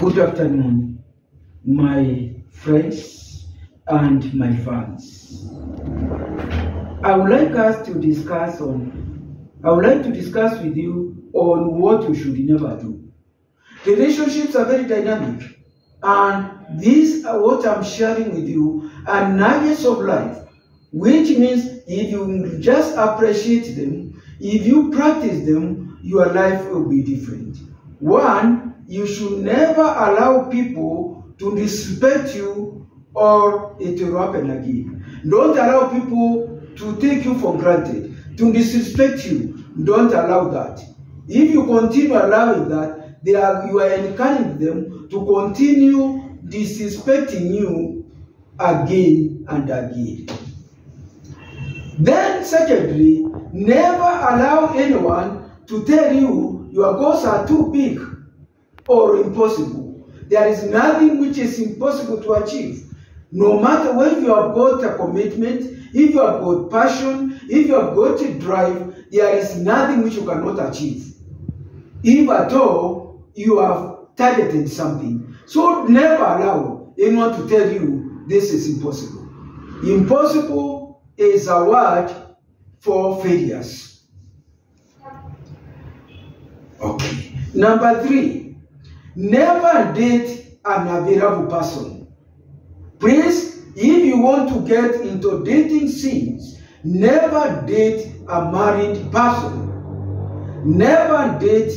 Good afternoon, my friends and my fans. I would like to discuss with you on what you should never do. Relationships are very dynamic, and these are what I'm sharing with you are nuggets of life, which means if you just appreciate them, if you practice them, your life will be different. One, you should never allow people to disrespect you or it will happen again. Don't allow people to take you for granted, to disrespect you. Don't allow that. If you continue allowing that, you are encouraging them to continue disrespecting you again and again. Then secondly, never allow anyone to tell you your goals are too big or impossible. There is nothing which is impossible to achieve. No matter whether you have got a commitment, if you have got passion, if you have got a drive, there is nothing which you cannot achieve. If at all you have targeted something. So never allow anyone to tell you this is impossible. Impossible is a word for failures. Okay. Number 3. Never date an unavailable person. Please, if you want to get into dating scenes, never date a married person. Never date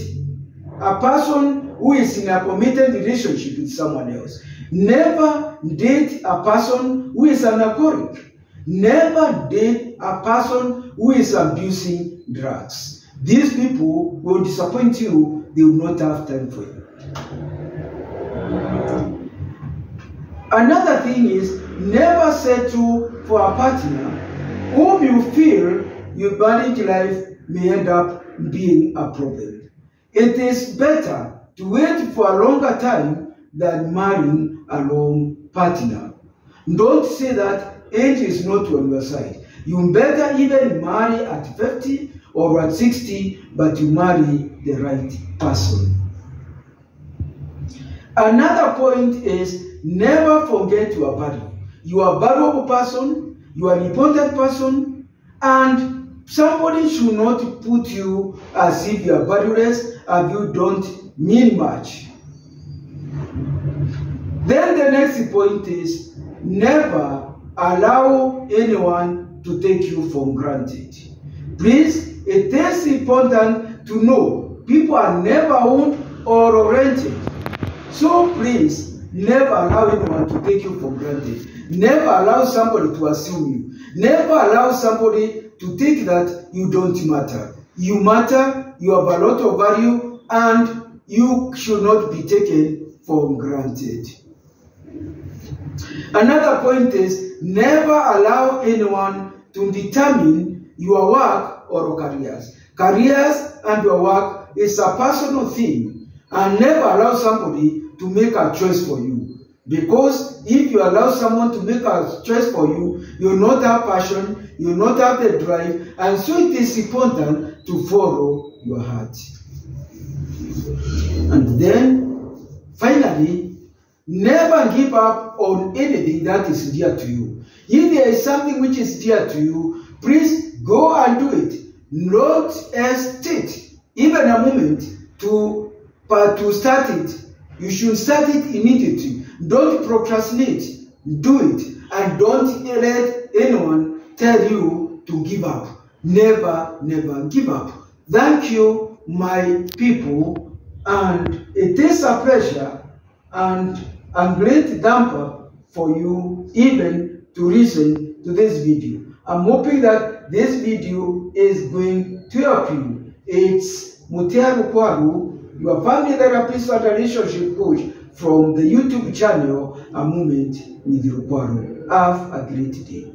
a person who is in a committed relationship with someone else. Never date a person who is an alcoholic. Never date a person who is abusing drugs. These people will disappoint you. They will not have time for you. Another thing is, never settle for a partner whom you feel your marriage life may end up being a problem. It is better to wait for a longer time than marrying a wrong partner. Don't say that age is not on your side. You better even marry at 50 or at 60, but you marry the right person. Another point is, never forget your value. You are a valuable person, you are an important person, and somebody should not put you as if you are valueless and you don't mean much. Then the next point is, never allow anyone to take you for granted. Please, it is important to know people are never owned or rented. So please, never allow anyone to take you for granted. Never allow somebody to assume you. Never allow somebody to think that you don't matter. You matter, you have a lot of value, and you should not be taken for granted. Another point is, never allow anyone to determine your work or careers. Careers and your work is a personal thing, and never allow somebody to make a choice for you. Because if you allow someone to make a choice for you, you will not have passion, you will not have the drive, and so it is important to follow your heart. And then, finally, never give up on anything that is dear to you. If there is something which is dear to you, please go and do it. Not hesitate even a moment to start it. You should start it immediately. Don't procrastinate. Do it. And don't let anyone tell you to give up. Never, never give up. Thank you, my people. And it is a pleasure and a great damper for you even to listen to this video. I'm hoping that this video is going to help you. It's Mutia Rukwaru, your family therapist and relationship coach from the YouTube channel, A Moment with Rukwaru. Have a great day.